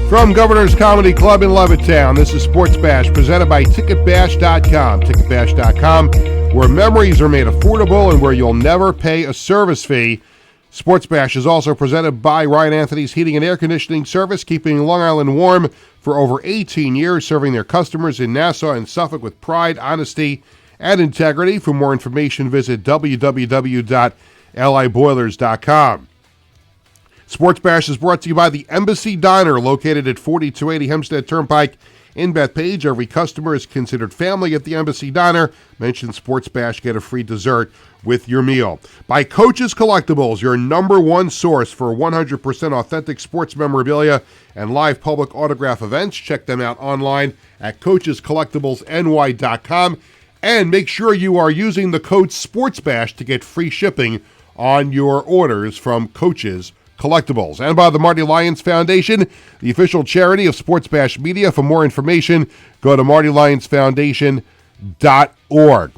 From Governor's Comedy Club in Levittown, this is Sports Bash, presented by TicketBash.com. TicketBash.com, where memories are made affordable and where you'll never pay a service fee. Sports Bash is also presented by Ryan Anthony's Heating and Air Conditioning Service, keeping Long Island warm for over 18 years, serving their customers in Nassau and Suffolk with pride, honesty, and integrity. For more information, visit www.liboilers.com. Sports Bash is brought to you by the Embassy Diner, located at 4280 Hempstead Turnpike in Bethpage. Every customer is considered family at the Embassy Diner. Mention Sports Bash, get a free dessert with your meal. By Coach's Collectibles, your number one source for 100% authentic sports memorabilia and live public autograph events. Check them out online at coachescollectiblesny.com. And make sure you are using the code SPORTSBASH to get free shipping on your orders from Coach's Collectibles. And by the Marty Lyons Foundation, the official charity of Sports Bash Media. For more information, go to martylyonsfoundation.org.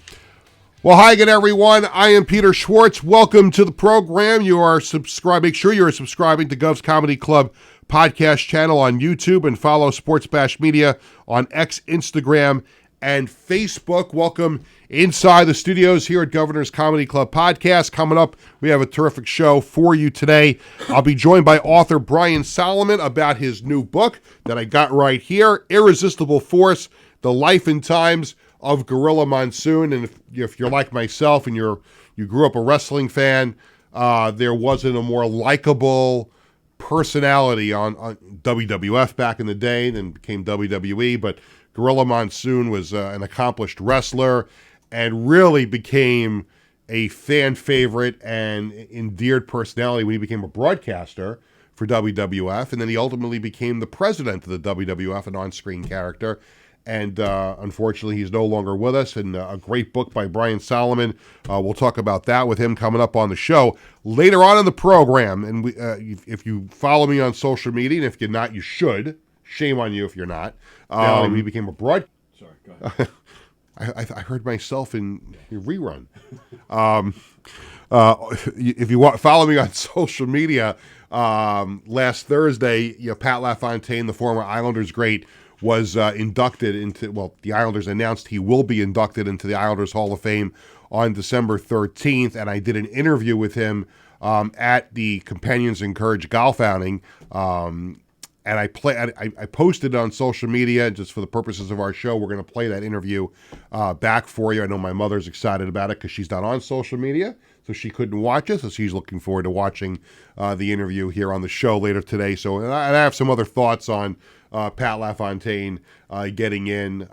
Well, hi again, everyone. I am Peter Schwartz. Welcome to the program. You are subscribed. Make sure you are subscribing to Gov's Comedy Club podcast channel on YouTube and follow Sports Bash Media on X, Instagram, and Facebook. Welcome inside the studios here at Governor's Comedy Club podcast. Coming up, we have a terrific show for you today. I'll be joined by author Brian Solomon about his new book that I got right here, Irresistible Force, The Life and Times of Gorilla Monsoon. And if you're like myself and you grew up a wrestling fan, there wasn't a more likable personality on WWF back in the day, then became WWE, but Gorilla Monsoon was an accomplished wrestler and really became a fan favorite and endeared personality when he became a broadcaster for WWF, and then he ultimately became the president of the WWF, an on-screen character. And unfortunately, he's no longer with us. And a great book by Brian Solomon. We'll talk about that with him coming up on the show later on in the program. And if you follow me on social media, and if you're not, you should. Shame on you if you're not. We became a broad. Sorry, go ahead. I heard myself in your rerun. If you follow me on social media, last Thursday, Pat LaFontaine, the former Islanders great, was inducted into. Well, the Islanders announced he will be inducted into the Islanders Hall of Fame on December 13th, and I did an interview with him at the Companions Encourage golf outing. And I posted it on social media just for the purposes of our show. We're going to play that interview back for you. I know my mother's excited about it because she's not on social media, so she couldn't watch it. So she's looking forward to watching the interview here on the show later today. So and I have some other thoughts on Pat LaFontaine getting in.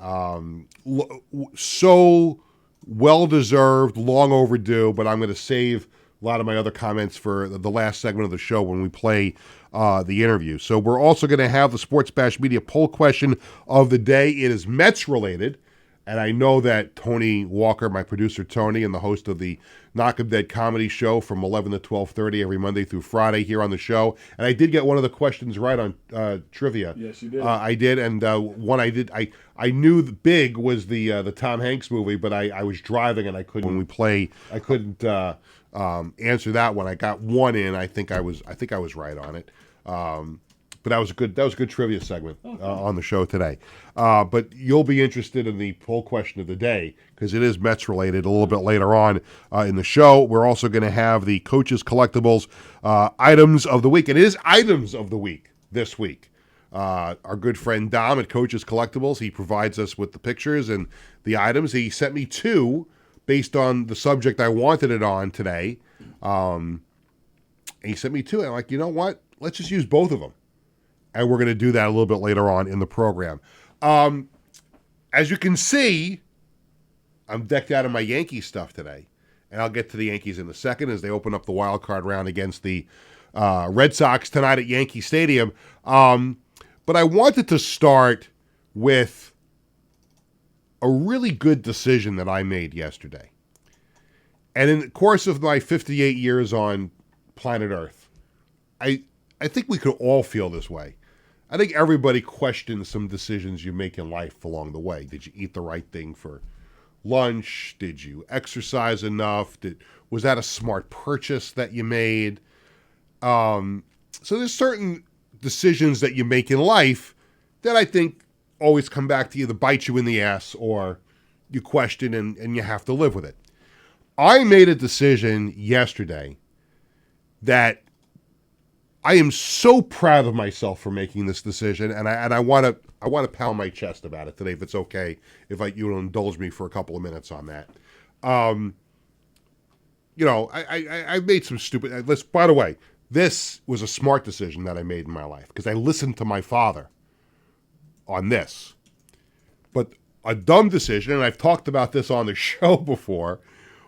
So well-deserved, long overdue, but I'm going to save a lot of my other comments for the last segment of the show when we play the interview. So we're also going to have the Sports Bash Media poll question of the day. It is Mets related, and I know that Tony Walker, my producer Tony, and the host of the Knock 'em Dead comedy show from 11 to 12:30 every Monday through Friday here on the show. And I did get one of the questions right on trivia. Yes, you did. I did, and one I did. I knew the Big was the Tom Hanks movie, but I was driving and I couldn't. When we play, I couldn't answer that one. I got one in. I think I was right on it. But that was a good trivia segment on the show today. But you'll be interested in the poll question of the day because it is Mets related a little bit later on in the show. We're also going to have the Coach's Collectibles items of the week. And it is items of the week this week. Our good friend Dom at Coach's Collectibles, he provides us with the pictures and the items. He sent me two based on the subject I wanted it on today. And he sent me two. And I'm like, you know what? Let's just use both of them. And we're going to do that a little bit later on in the program. As you can see, I'm decked out in my Yankees stuff today. And I'll get to the Yankees in a second as they open up the wild card round against the Red Sox tonight at Yankee Stadium. But I wanted to start with a really good decision that I made yesterday. And in the course of my 58 years on planet Earth, I think we could all feel this way. I think everybody questions some decisions you make in life along the way. Did you eat the right thing for lunch? Did you exercise enough? Was that a smart purchase that you made? So there's certain decisions that you make in life that I think always come back to either bite you in the ass or you question and you have to live with it. I made a decision yesterday that I am so proud of myself for making this decision, and I want to pound my chest about it today, if it's okay, if you will indulge me for a couple of minutes on that. I made some stupid. By the way, this was a smart decision that I made in my life because I listened to my father on this. But a dumb decision, and I've talked about this on the show before,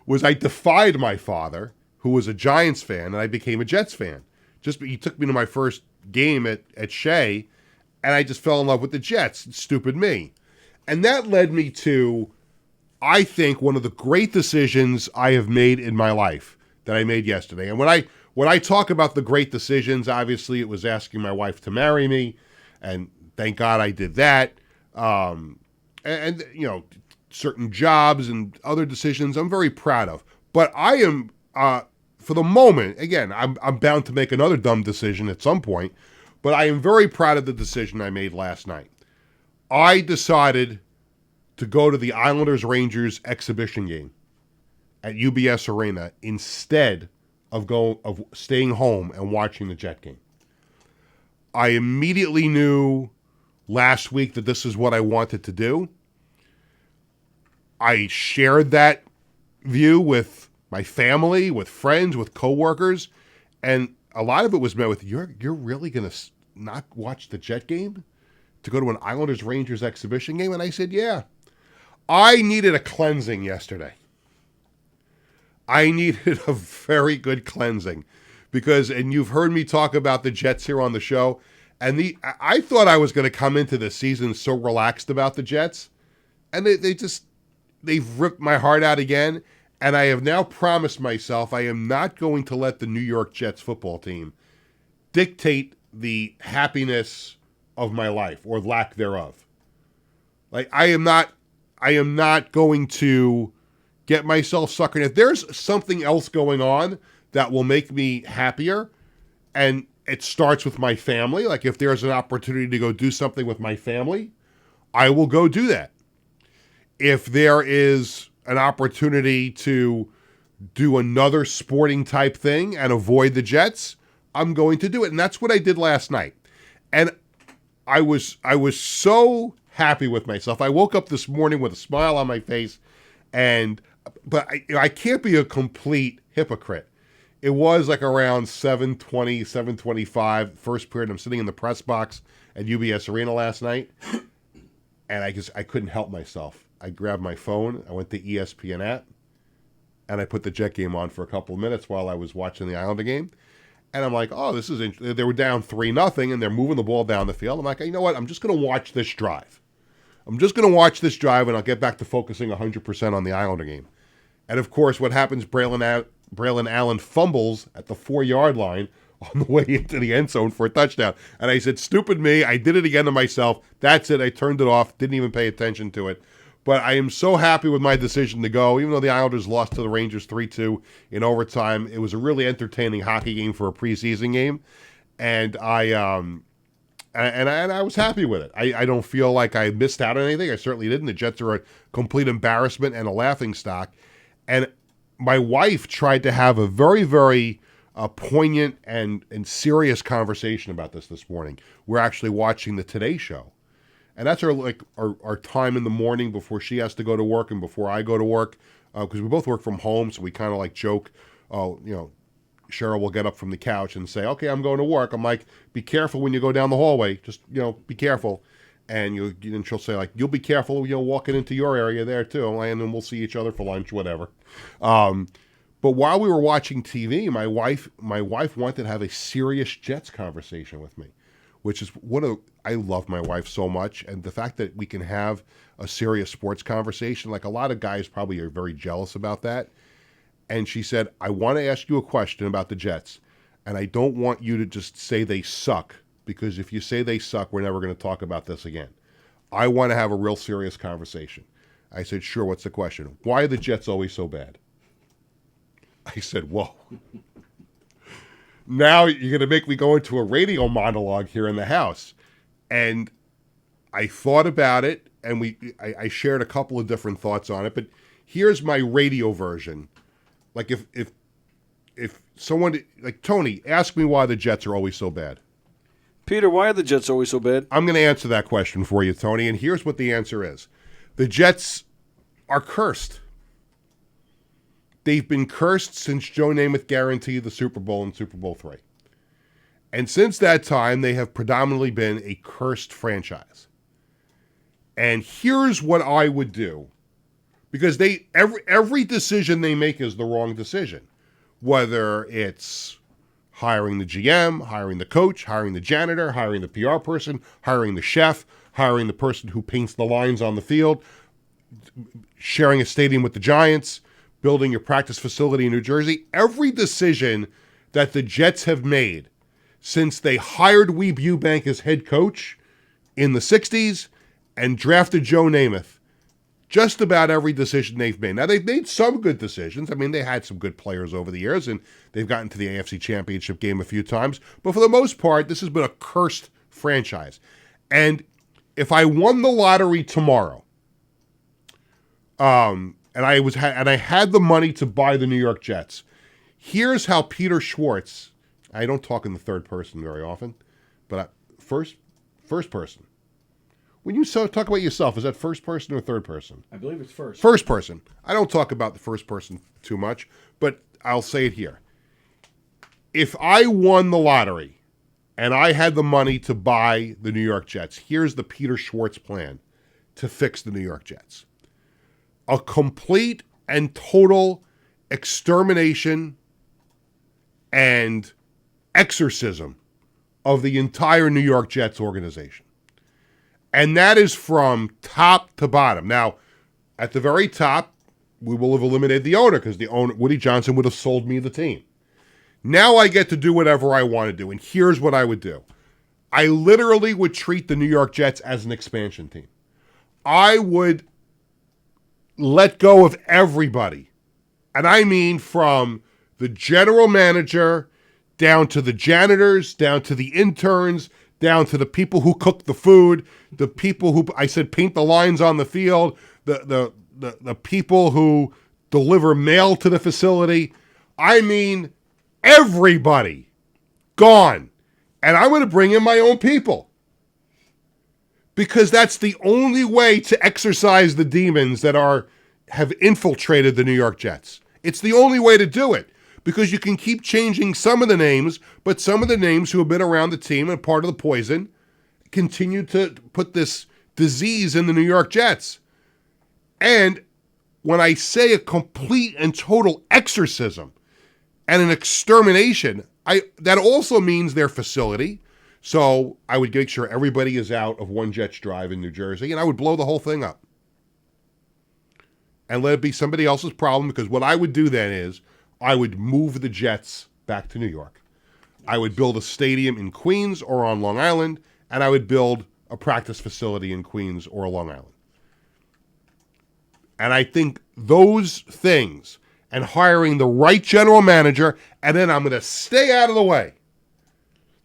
was I defied my father, who was a Giants fan, and I became a Jets fan. He took me to my first game at Shea, and I just fell in love with the Jets. Stupid me. And that led me to, I think, one of the great decisions I have made in my life that I made yesterday. And when I talk about the great decisions, obviously it was asking my wife to marry me, and thank God I did that. And certain jobs and other decisions I'm very proud of. But I am, for the moment, again, I'm bound to make another dumb decision at some point, but I am very proud of the decision I made last night. I decided to go to the Islanders-Rangers exhibition game at UBS Arena instead of staying home and watching the Jet game. I immediately knew last week that this is what I wanted to do. I shared that view with my family, with friends, with coworkers, and a lot of it was met with, you're really going to not watch the Jet game to go to an Islanders-Rangers exhibition game? And I said, yeah. I needed a cleansing yesterday. I needed a very good cleansing because, and you've heard me talk about the Jets here on the show, and I thought I was going to come into the season so relaxed about the Jets, and they've ripped my heart out again, and I have now promised myself I am not going to let the New York Jets football team dictate the happiness of my life or lack thereof. Like, I am not going to get myself suckered. If there's something else going on that will make me happier, and it starts with my family, like if there's an opportunity to go do something with my family, I will go do that. If there is an opportunity to do another sporting type thing and avoid the Jets, I'm going to do it. And that's what I did last night. And I was so happy with myself. I woke up this morning with a smile on my face, but I can't be a complete hypocrite. It was like around 7:20, 7:25, first period. I'm sitting in the press box at UBS Arena last night, and I couldn't help myself. I grabbed my phone, I went to ESPN app, and I put the Jet game on for a couple of minutes while I was watching the Islander game. And I'm like, oh, this is interesting. They were down 3-0, and they're moving the ball down the field. I'm like, you know what? I'm just going to watch this drive. And I'll get back to focusing 100% on the Islander game. And, of course, what happens, Braylon Allen fumbles at the 4-yard line on the way into the end zone for a touchdown. And I said, stupid me. I did it again to myself. That's it. I turned it off. Didn't even pay attention to it. But I am so happy with my decision to go, even though the Islanders lost to the Rangers 3-2 in overtime. It was a really entertaining hockey game for a preseason game. And I was happy with it. I don't feel like I missed out on anything. I certainly didn't. The Jets are a complete embarrassment and a laughingstock. And my wife tried to have a very, very poignant and serious conversation about this morning. We're actually watching the Today Show. And that's our time in the morning before she has to go to work and before I go to work, because we both work from home, so we kind of like joke, Cheryl will get up from the couch and say, okay, I'm going to work. I'm like, be careful when you go down the hallway. Just, be careful. And she'll say, like, you'll be careful, walking into your area there too. And then we'll see each other for lunch, whatever. But while we were watching TV, my wife wanted to have a serious Jets conversation with me, which is I love my wife so much. And the fact that we can have a serious sports conversation, like a lot of guys probably are very jealous about that. And she said, I want to ask you a question about the Jets. And I don't want you to just say they suck, because if you say they suck, we're never going to talk about this again. I want to have a real serious conversation. I said, sure, what's the question? Why are the Jets always so bad? I said, whoa. now you're going to make me go into a radio monologue here in the house. And I thought about it, and I shared a couple of different thoughts on it, but here's my radio version. Like if someone, like Tony, ask me why the Jets are always so bad. Peter, why are the Jets always so bad? I'm going to answer that question for you, Tony, and here's what the answer is. The Jets are cursed. They've been cursed since Joe Namath guaranteed the Super Bowl in Super Bowl III. And since that time, they have predominantly been a cursed franchise. And here's what I would do. Because every decision they make is the wrong decision. Whether it's hiring the GM, hiring the coach, hiring the janitor, hiring the PR person, hiring the chef, hiring the person who paints the lines on the field, sharing a stadium with the Giants, building your practice facility in New Jersey. Every decision that the Jets have made since they hired Weeb Ewbank as head coach in the 60s and drafted Joe Namath, just about every decision they've made. Now, they've made some good decisions. I mean, they had some good players over the years, and they've gotten to the AFC Championship game a few times. But for the most part, this has been a cursed franchise. And if I won the lottery tomorrow, and I had the money to buy the New York Jets, here's how Peter Schwartz, I don't talk in the third person very often, but first person. When you talk about yourself, is that first person or third person? I believe it's first. First person. I don't talk about the first person too much, but I'll say it here. If I won the lottery and I had the money to buy the New York Jets, here's the Peter Schwartz plan to fix the New York Jets. A complete and total extermination and exorcism of the entire New York Jets organization. And that is from top to bottom. Now, at the very top, we will have eliminated the owner because the owner, Woody Johnson, would have sold me the team. Now I get to do whatever I want to do. And here's what I would do. I literally would treat the New York Jets as an expansion team. I would let go of everybody. And I mean from the general manager down to the janitors, down to the interns, down to the people who cook the food, the people who, I said, paint the lines on the field, the people who deliver mail to the facility. I mean, everybody gone. And I'm going to bring in my own people. Because that's the only way to exorcise the demons that have infiltrated the New York Jets. It's the only way to do it. Because you can keep changing some of the names, but some of the names who have been around the team and part of the poison continue to put this disease in the New York Jets. And when I say a complete and total exorcism and an extermination, that also means their facility. So I would make sure everybody is out of One Jets Drive in New Jersey, and I would blow the whole thing up. And let it be somebody else's problem, because what I would do then is I would move the Jets back to New York. I would build a stadium in Queens or on Long Island, and I would build a practice facility in Queens or Long Island. And I think those things, and hiring the right general manager, and then I'm going to stay out of the way.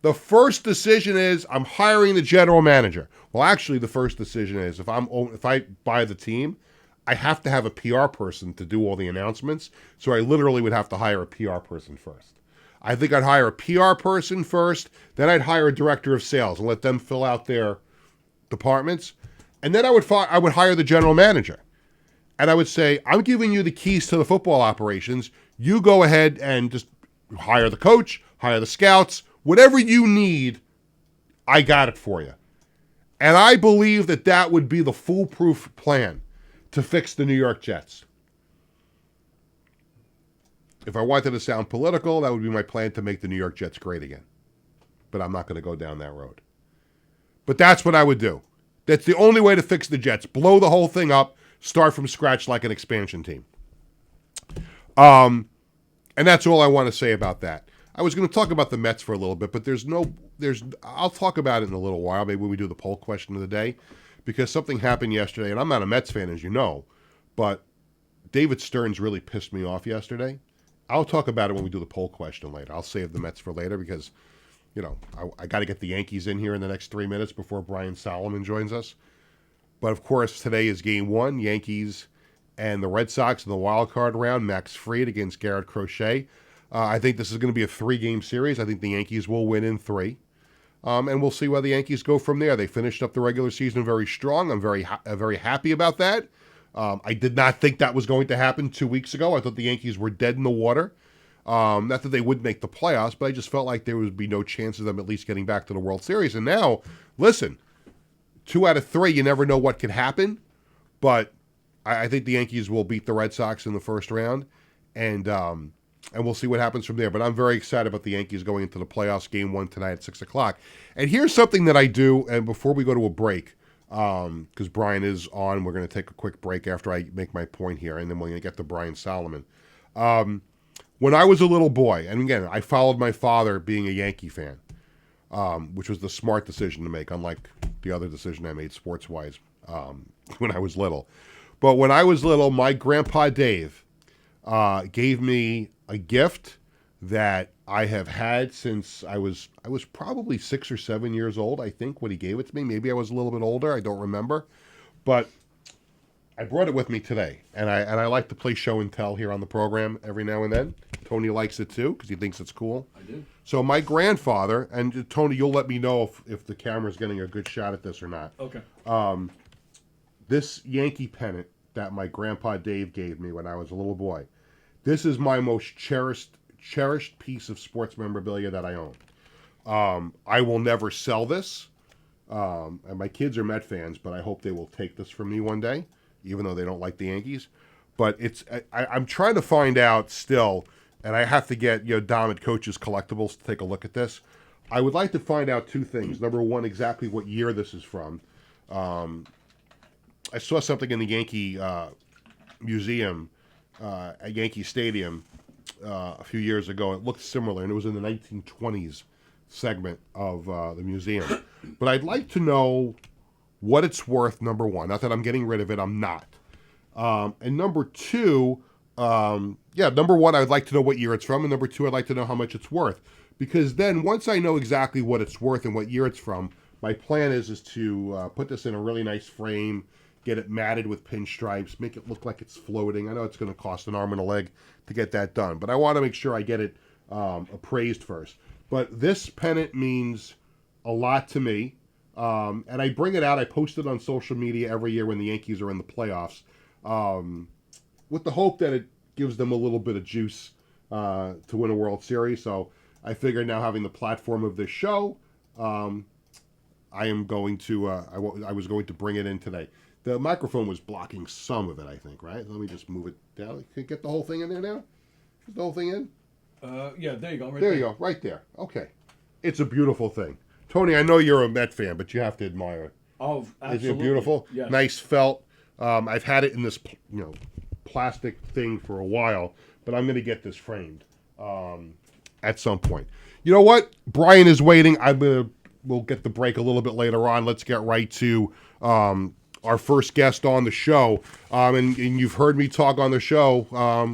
The first decision is I'm hiring the general manager. Well, actually, the first decision is if I buy the team, I have to have a PR person to do all the announcements. So I literally would have to hire a PR person first. I think I'd hire a PR person first. Then I'd hire a director of sales and let them fill out their departments. And then I would hire the general manager. And I would say, I'm giving you the keys to the football operations. You go ahead and just hire the coach, hire the scouts, whatever you need, I got it for you. And I believe that would be the foolproof plan to fix the New York Jets. If I wanted to sound political, that would be my plan to make the New York Jets great again. But I'm not going to go down that road. But that's what I would do. That's the only way to fix the Jets. Blow the whole thing up, start from scratch like an expansion team. And that's all I want to say about that. I was going to talk about the Mets for a little bit, but I'll talk about it in a little while, maybe when we do the poll question of the day. Because something happened yesterday, and I'm not a Mets fan, as you know, but David Stearns really pissed me off yesterday. I'll talk about it when we do the poll question later. I'll save the Mets for later because, I got to get the Yankees in here in the next 3 minutes before Brian Solomon joins us. But, of course, today is Game 1, Yankees and the Red Sox in the wild card round. Max Fried against Garrett Crochet. I think this is going to be a 3-game series. I think the Yankees will win in 3. And we'll see where the Yankees go from there. They finished up the regular season very strong. I'm very happy about that. I did not think that was going to happen 2 weeks ago. I thought the Yankees were dead in the water. Not that they would make the playoffs, but I just felt like there would be no chance of them at least getting back to the World Series. And now, listen, 2 out of 3, you never know what could happen. But I think the Yankees will beat the Red Sox in the first round. And we'll see what happens from there. But I'm very excited about the Yankees going into the playoffs, Game 1 tonight at 6 o'clock. And here's something that I do, and before we go to a break, because Brian is on, we're going to take a quick break after I make my point here, and then we're going to get to Brian Solomon. When I was a little boy, and again, I followed my father being a Yankee fan, which was the smart decision to make, unlike the other decision I made sports-wise when I was little. But when I was little, my grandpa Dave gave me a gift that I have had since I was probably 6 or 7 years old, I think, when he gave it to me. Maybe I was a little bit older. I don't remember. But I brought it with me today, and I like to play show and tell here on the program every now and then. Tony likes it too because he thinks it's cool. I do. So my grandfather, and Tony, you'll let me know if the camera's getting a good shot at this or not. Okay. This Yankee pennant that my grandpa Dave gave me when I was a little boy, this is my most cherished piece of sports memorabilia that I own. I will never sell this, and my kids are Met fans, but I hope they will take this from me one day, even though they don't like the Yankees. But I'm trying to find out still, and I have to get Dom at Coach's Collectibles to take a look at this. I would like to find out 2 things. Number one, exactly what year this is from. I saw something in the Yankee museum at Yankee Stadium a few years ago. It looked similar, and it was in the 1920s segment of the museum. But I'd like to know what it's worth, number one. Not that I'm getting rid of it. I'm not. And number 2, number 1, I'd like to know what year it's from, and number 2, I'd like to know how much it's worth. Because then once I know exactly what it's worth and what year it's from, my plan is to put this in a really nice frame, get it matted with pinstripes, make it look like it's floating. I know it's going to cost an arm and a leg to get that done, but I want to make sure I get it appraised first. But this pennant means a lot to me, and I bring it out. I post it on social media every year when the Yankees are in the playoffs, with the hope that it gives them a little bit of juice to win a World Series. So I figured now having the platform of this show, I am going to. I was going to bring it in today. The microphone was blocking some of it, I think, right? Let me just move it down. Can you get the whole thing in there now? Is the whole thing in? Yeah, there you go. There you go, right there. Okay. It's a beautiful thing. Tony, I know you're a Met fan, but you have to admire it. Oh, absolutely. Isn't it beautiful? Yes. Nice felt. I've had it in this, plastic thing for a while, but I'm going to get this framed at some point. You know what? Brian is waiting. We'll get the break a little bit later on. Let's get right to our first guest on the show. And you've heard me talk on the show.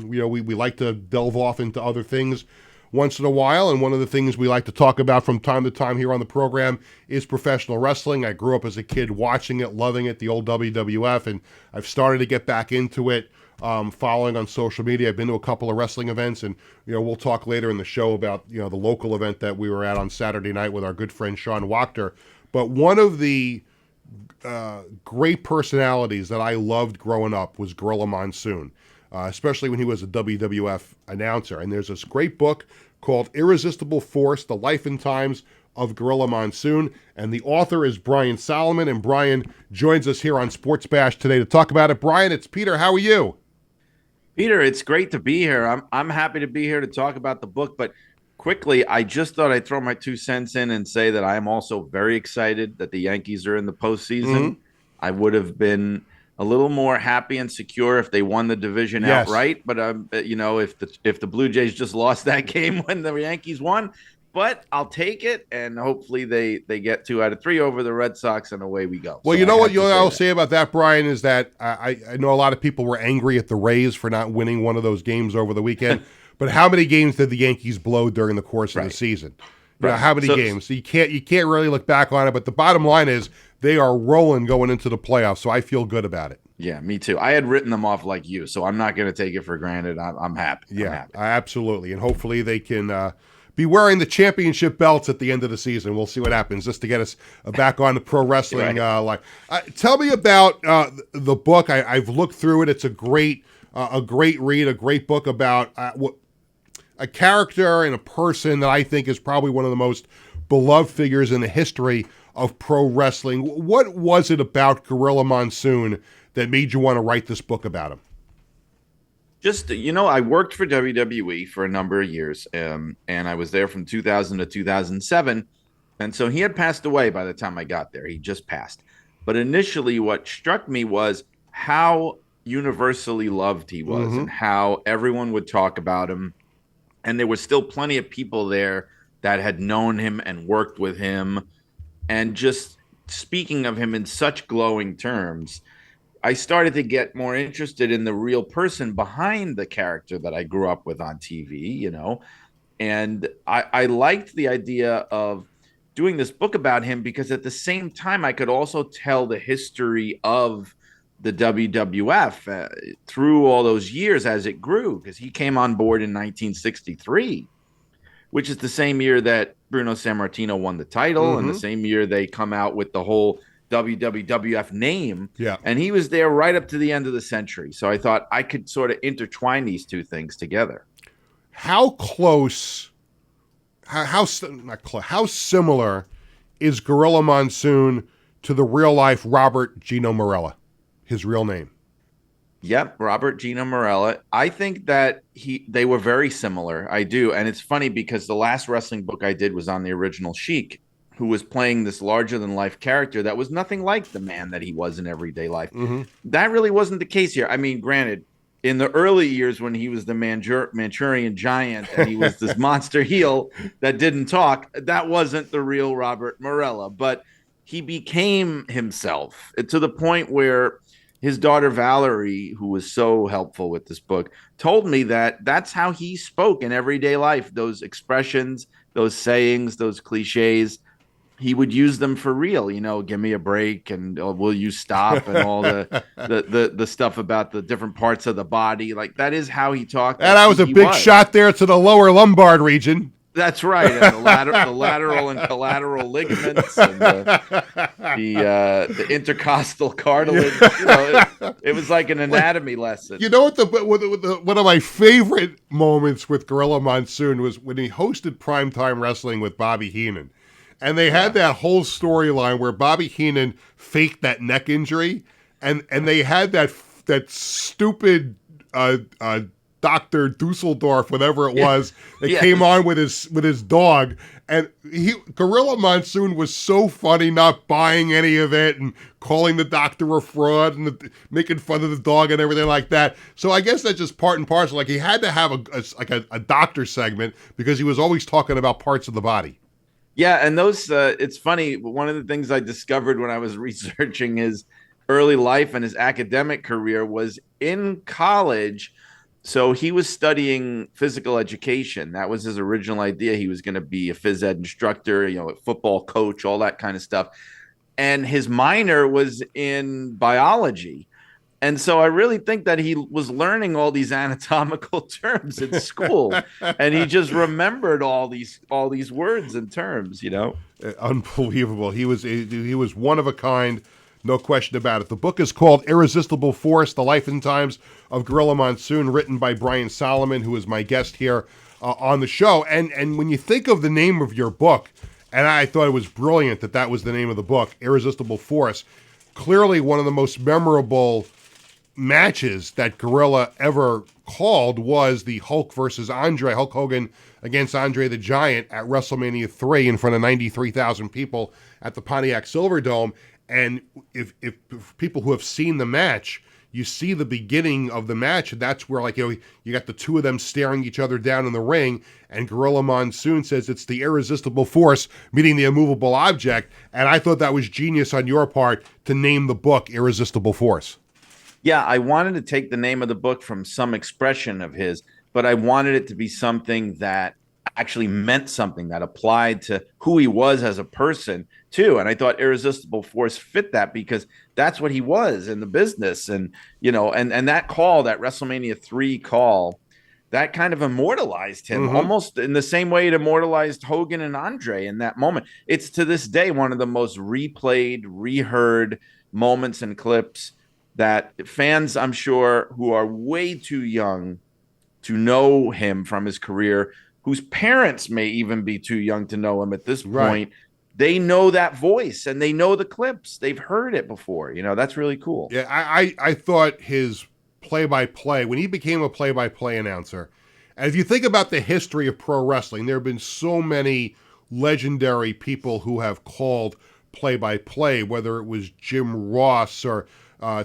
We like to delve off into other things once in a while. And one of the things we like to talk about from time to time here on the program is professional wrestling. I grew up as a kid watching it, loving it, the old WWF, and I've started to get back into it, following on social media. I've been to a couple of wrestling events, and we'll talk later in the show about the local event that we were at on Saturday night with our good friend Sean Wachter. But one of the great personalities that I loved growing up was Gorilla Monsoon, especially when he was a WWF announcer. And there's this great book called Irresistible Force, The Life and Times of Gorilla Monsoon. And the author is Brian Solomon. And Brian joins us here on Sports Bash today to talk about it. Brian, it's Peter. How are you? Peter, it's great to be here. I'm happy to be here to talk about the book. But quickly, I just thought I'd throw my 2 cents in and say that I am also very excited that the Yankees are in the postseason. Mm-hmm. I would have been a little more happy and secure if they won the division outright. But if the Blue Jays just lost that game when the Yankees won, but I'll take it, and hopefully they get 2 out of 3 over the Red Sox, and away we go. Well, so what I'll say about that, Brian, is that I know a lot of people were angry at the Rays for not winning one of those games over the weekend. But how many games did the Yankees blow during the course of the season? You know, how many games? So you can't really look back on it. But the bottom line is they are rolling going into the playoffs. So I feel good about it. Yeah, me too. I had written them off like you, so I'm not going to take it for granted. I'm happy. Yeah, I'm happy. Absolutely. And hopefully they can be wearing the championship belts at the end of the season. We'll see what happens just to get us back on the pro wrestling line. Tell me about the book. I've looked through it. It's a great read, a great book about a character and a person that I think is probably one of the most beloved figures in the history of pro wrestling. What was it about Gorilla Monsoon that made you want to write this book about him? Just, I worked for WWE for a number of years, and I was there from 2000 to 2007. And so he had passed away by the time I got there. He just passed. But initially, what struck me was how universally loved he was and how everyone would talk about him. And there were still plenty of people there that had known him and worked with him. And just speaking of him in such glowing terms, I started to get more interested in the real person behind the character that I grew up with on TV, and I liked the idea of doing this book about him because at the same time, I could also tell the history of the WWF through all those years as it grew, because he came on board in 1963, which is the same year that Bruno Sammartino won the title and the same year they come out with the whole WWF name. Yeah. And he was there right up to the end of the century. So I thought I could sort of intertwine these two things together. How close, how similar is Gorilla Monsoon to the real life Robert Gino Morella, his real name? Yep, Robert Gino Morella. I think that they were very similar. I do. And it's funny because the last wrestling book I did was on the original Sheik, who was playing this larger-than-life character that was nothing like the man that he was in everyday life. That really wasn't the case here. I mean, granted, in the early years when he was the Manchurian Giant and he was this monster heel that didn't talk, that wasn't the real Robert Morella. But he became himself to the point where his daughter Valerie, who was so helpful with this book, told me that that's how he spoke in everyday life. Those expressions, those sayings, those cliches, he would use them for real, give me a break and will you stop and all the stuff about the different parts of the body. Like that is how he talked. And that was a big shot there to the lower lumbar region. That's right. And the lateral and collateral ligaments and the intercostal cartilage. It was like an anatomy lesson. You know what? One of my favorite moments with Gorilla Monsoon was when he hosted Primetime Wrestling with Bobby Heenan. And they had that whole storyline where Bobby Heenan faked that neck injury, and they had that stupid Dr. Dusseldorf, whatever it was, that came on with his dog. And Gorilla Monsoon was so funny, not buying any of it and calling the doctor a fraud and making fun of the dog and everything like that. So I guess that's just part and parcel. Like he had to have a doctor segment because he was always talking about parts of the body. Yeah, and those, it's funny, one of the things I discovered when I was researching his early life and his academic career was in college. So he was studying physical education. That was his original idea. He was going to be a phys ed instructor, a football coach, all that kind of stuff. And his minor was in biology. And so I really think that he was learning all these anatomical terms in school, and he just remembered all these words and terms. Unbelievable. He was one of a kind, no question about it. The book is called Irresistible Force: The Life and Times of Gorilla Monsoon, written by Brian Solomon, who is my guest here on the show. And when you think of the name of your book, and I thought it was brilliant that was the name of the book, Irresistible Force. Clearly, one of the most memorable matches that Gorilla ever called was the Hulk versus Andre, Hulk Hogan against Andre the Giant at WrestleMania 3 in front of 93,000 people at the Pontiac Silverdome. And if people who have seen the match, you see the beginning of the match, and that's where you got the two of them staring each other down in the ring, and Gorilla Monsoon says it's the irresistible force meeting the immovable object. And I thought that was genius on your part to name the book Irresistible Force. Yeah, I wanted to take the name of the book from some expression of his. but I wanted it to be something that actually meant something, that applied to who he was as a person too. And I thought Irresistible Force fit that, because that's what he was in the business. And and that call, that WrestleMania 3 call, that kind of immortalized him, almost in the same way it immortalized Hogan and Andre in that moment. It's to this day one of the most replayed, reheard moments and clips that fans, I'm sure, who are way too young to know him from his career, whose parents may even be too young to know him at this point, Right. they know that voice and they know the clips. They've heard it before. That's really cool. Yeah, I thought his play-by-play, when he became a play-by-play announcer, and if you think about the history of pro wrestling, there have been so many legendary people who have called play-by-play, whether it was Jim Ross or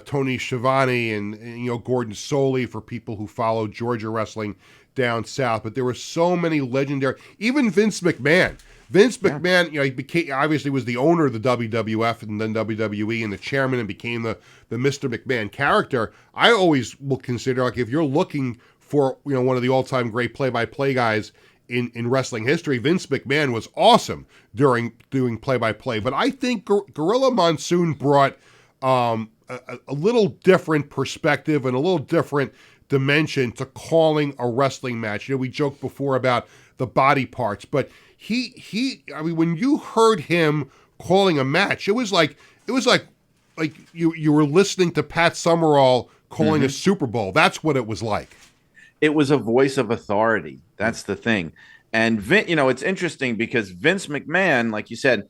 Tony Schiavone and Gordon Soley for people who followed Georgia wrestling down south. But there were so many legendary, even Vince McMahon. Vince McMahon, he became, obviously was the owner of the WWF and then WWE and the chairman, and became the Mr. McMahon character. I always will consider, like, if you're looking for one of the all-time great play-by-play guys in wrestling history, Vince McMahon was awesome during doing play-by-play. But I think Gorilla Monsoon brought a little different perspective and a little different dimension to calling a wrestling match. We joked before about the body parts, but I mean, when you heard him calling a match, it was like you were listening to Pat Summerall calling a Super Bowl. That's what it was like. It was a voice of authority. That's the thing. And it's interesting because Vince McMahon, like you said,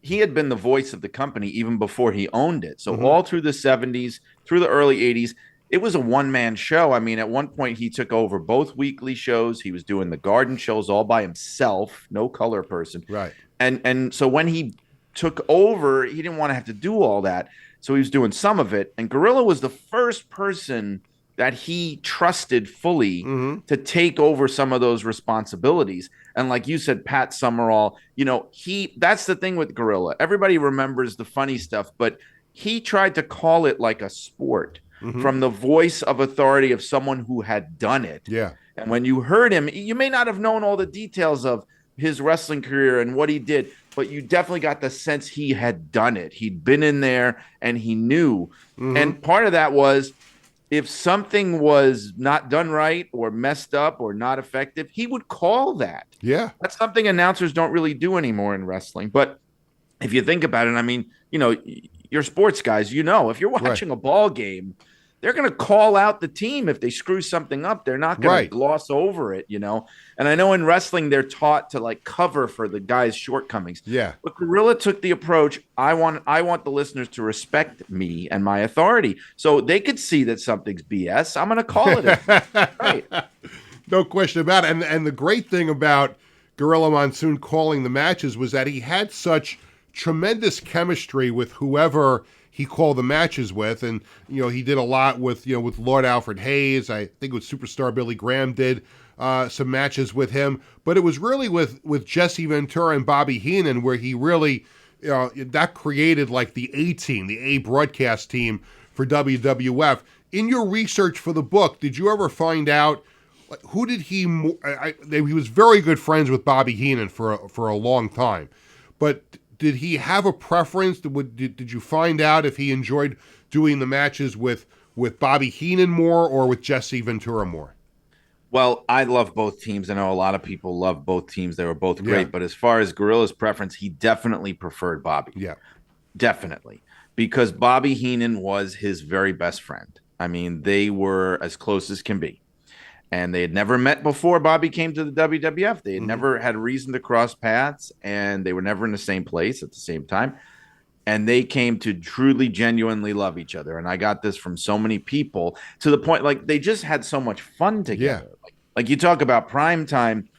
he had been the voice of the company even before he owned it. So all through the 70s, through the early 80s, it was a one-man show. I mean, at one point he took over both weekly shows. He was doing the Garden shows all by himself, no color person. Right. And so when he took over, he didn't want to have to do all that. So he was doing some of it. And Gorilla was the first person that he trusted fully to take over some of those responsibilities. And like you said, Pat Summerall, that's the thing with Gorilla. Everybody remembers the funny stuff, but he tried to call it like a sport. From the voice of authority of someone who had done it. Yeah. And when you heard him, you may not have known all the details of his wrestling career and what he did, but you definitely got the sense he had done it. He'd been in there and he knew. And part of that was, if something was not done right or messed up or not effective, he would call that. Yeah. That's something announcers don't really do anymore in wrestling. But if you think about it, I mean, you're sports guys, if you're watching a ball game, they're going to call out the team if they screw something up. They're not going to gloss over it, And I know in wrestling, they're taught to like cover for the guy's shortcomings. Yeah. But Gorilla took the approach, I want the listeners to respect me and my authority. So they could see that something's BS. I'm going to call it. Right. No question about it. And the great thing about Gorilla Monsoon calling the matches was that he had such tremendous chemistry with whoever he called the matches with. And, he did a lot with Lord Alfred Hayes. I think with Superstar Billy Graham did some matches with him. But it was really with Jesse Ventura and Bobby Heenan where he really, that created like the A team, the A broadcast team for WWF. In your research for the book, did you ever find out who did he was very good friends with Bobby Heenan for a long time. But did he have a preference? Did you find out if he enjoyed doing the matches with Bobby Heenan more or with Jesse Ventura more? Well, I love both teams. I know a lot of people love both teams. They were both great. Yeah. But as far as Gorilla's preference, he definitely preferred Bobby. Yeah. Definitely. Because Bobby Heenan was his very best friend. I mean, they were as close as can be. And they had never met before Bobby came to the WWF. They had never had reason to cross paths, and they were never in the same place at the same time. And they came to truly, genuinely love each other. And I got this from so many people to the point, like, they just had so much fun together. Yeah. Like you talk about prime time,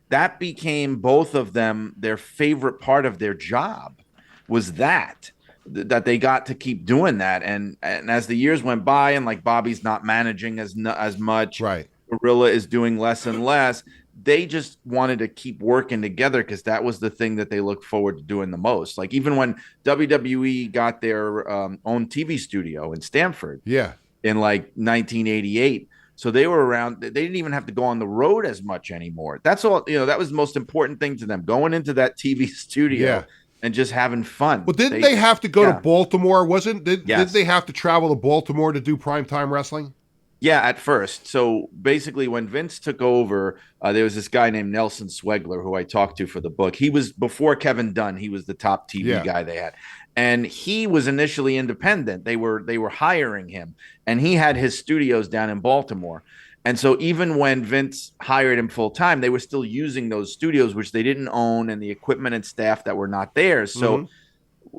that became both of them, their favorite part of their job was that they got to keep doing that. And as the years went by and like Bobby's not managing as much. Right. Gorilla is doing less and less. They just wanted to keep working together because that was the thing that they looked forward to doing the most. Like even when WWE got their own TV studio in Stamford, Yeah. in like 1988, So they were around. They didn't even have to go on the road as much anymore. That's all. That was the most important thing to them, going into that TV studio Yeah. and just having fun. Well, didn't they have to go to Yeah. Baltimore? Did Yes. they have to travel to Baltimore to do primetime wrestling? Yeah, at first. So basically, when Vince took over, there was this guy named Nelson Swegler who I talked to for the book. He was before Kevin Dunn. He was the top TV Yeah. guy they had, and he was initially independent. They were hiring him, and he had his studios down in Baltimore. And so even when Vince hired him full time, they were still using those studios, which they didn't own, and the equipment and staff that were not theirs. So